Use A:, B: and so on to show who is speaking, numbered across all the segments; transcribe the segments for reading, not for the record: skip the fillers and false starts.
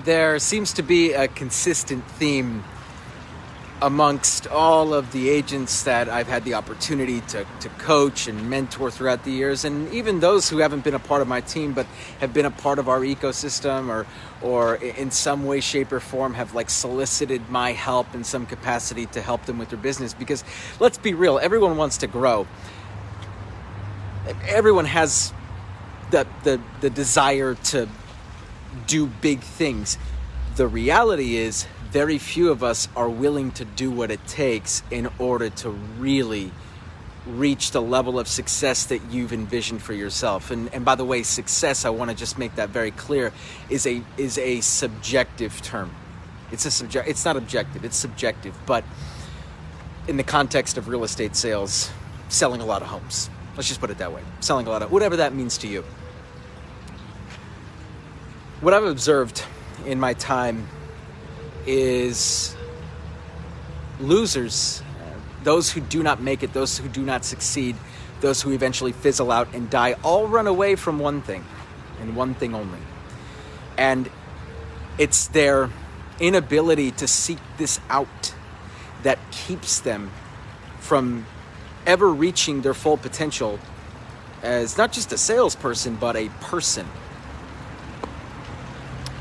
A: There seems to be a consistent theme amongst all of the agents that I've had the opportunity to coach and mentor throughout the years, and even those who haven't been a part of my team but have been a part of our ecosystem or in some way, shape, or form have solicited my help in some capacity to help them with their business. Because let's be real, everyone wants to grow. Everyone has the desire to do big things. The reality is very few of us are willing to do what it takes in order to really reach the level of success that you've envisioned for yourself. And by the way, success, I want to just make that very clear, is a subjective term. It's not objective, it's subjective. But in the context of real estate sales, selling a lot of homes. Let's just put it that way. Selling a lot of, whatever that means to you. What I've observed in my time is losers, those who do not make it, those who do not succeed, those who eventually fizzle out and die, all run away from one thing, and one thing only. And it's their inability to seek this out that keeps them from ever reaching their full potential as not just a salesperson, but a person.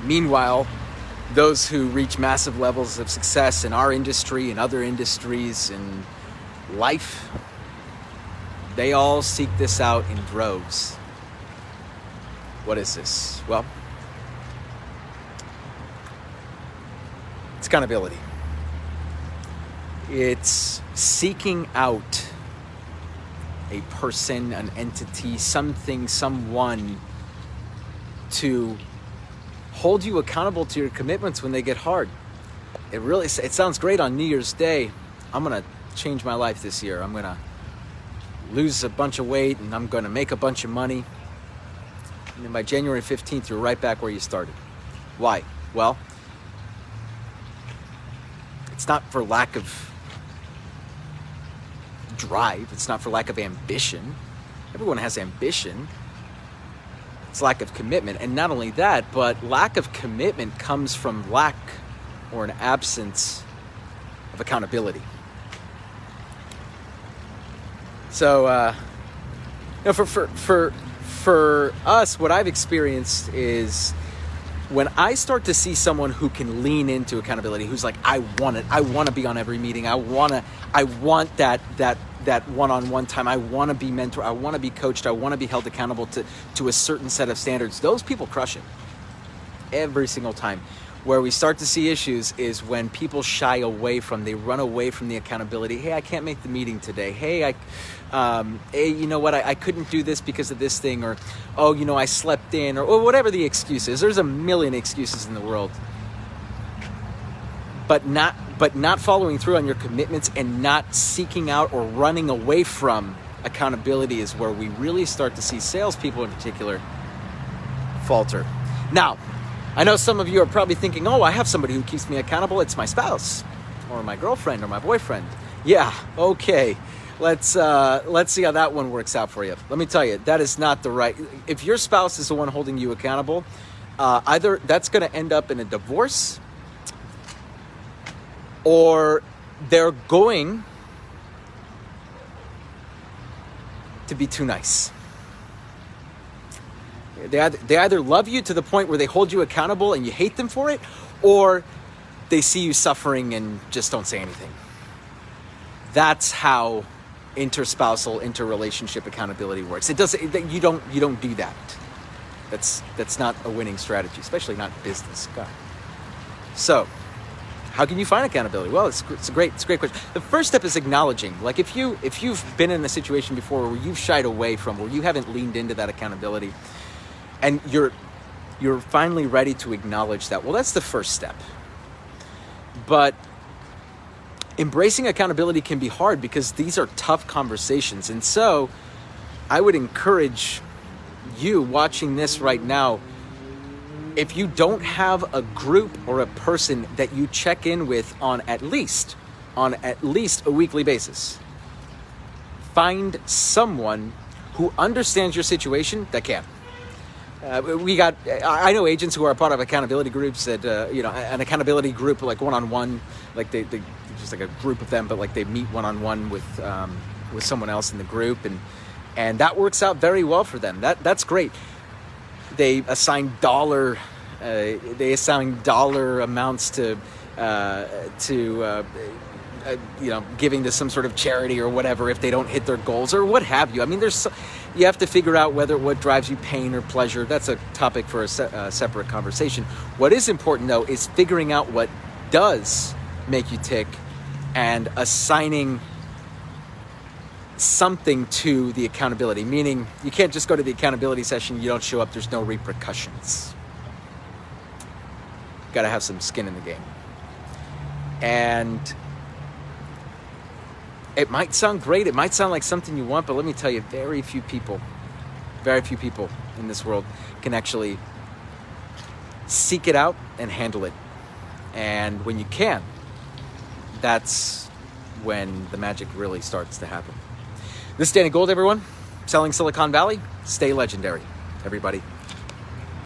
A: Meanwhile, those who reach massive levels of success in our industry and other industries in life, they all seek this out in droves. What is this? Well, it's accountability. It's seeking out a person, an entity, something, someone to hold you accountable to your commitments when they get hard. It sounds great on New Year's Day. I'm going to change my life this year. I'm going to lose a bunch of weight and I'm going to make a bunch of money. And then by January 15th, you're right back where you started. Why? Well, it's not for lack of drive. It's not for lack of ambition. Everyone has ambition. It's lack of commitment. And not only that, but lack of commitment comes from lack or an absence of accountability. So, for us, what I've experienced is when I start to see someone who can lean into accountability, who's like, I want it. I want to be on every meeting. I want that one-on-one time. I want to be mentored. I want to be coached. I want to be held accountable to a certain set of standards. Those people crush it every single time. Where we start to see issues is when people they run away from the accountability. Hey, I can't make the meeting today. Hey, you know what? I couldn't do this because of this thing, or, I slept in, or whatever the excuse is. There's a million excuses in the world. But not following through on your commitments and not seeking out or running away from accountability is where we really start to see salespeople in particular falter. Now, I know some of you are probably thinking, I have somebody who keeps me accountable. It's my spouse or my girlfriend or my boyfriend. Yeah, okay. Let's see how that one works out for you. Let me tell you, that is not the right. If your spouse is the one holding you accountable, either that's going to end up in a divorce, or they're going to be too nice. They either love you to the point where they hold you accountable and you hate them for it, or they see you suffering and just don't say anything. That's how interrelationship accountability works. You don't do that. That's not a winning strategy, especially not business. God. So, how can you find accountability? Well, it's a great question. The first step is acknowledging. Like if you've been in a situation before where you've shied away from, where you haven't leaned into that accountability, and you're finally ready to acknowledge that. Well, that's the first step. But embracing accountability can be hard because these are tough conversations. And so I would encourage you watching this right now, if you don't have a group or a person that you check in with on at least a weekly basis, find someone who understands your situation that can. I know agents who are part of accountability groups that, an accountability group, like one-on-one, like they just like a group of them, but like they meet one-on-one with someone else in the group, and that works out very well for them. That's great. They assign dollar amounts to giving to some sort of charity or whatever if they don't hit their goals or what have you. I mean, you have to figure out what drives you pain or pleasure. That's a topic for a separate conversation. What is important, though, is figuring out what does make you tick and assigning something to the accountability, meaning you can't just go to the accountability session, you don't show up, there's no repercussions. Got to have some skin in the game. And it might sound great, it might sound like something you want, but let me tell you, very few people in this world can actually seek it out and handle it. And when you can, that's when the magic really starts to happen. This is Danny Gould, everyone. Selling Silicon Valley. Stay legendary, everybody.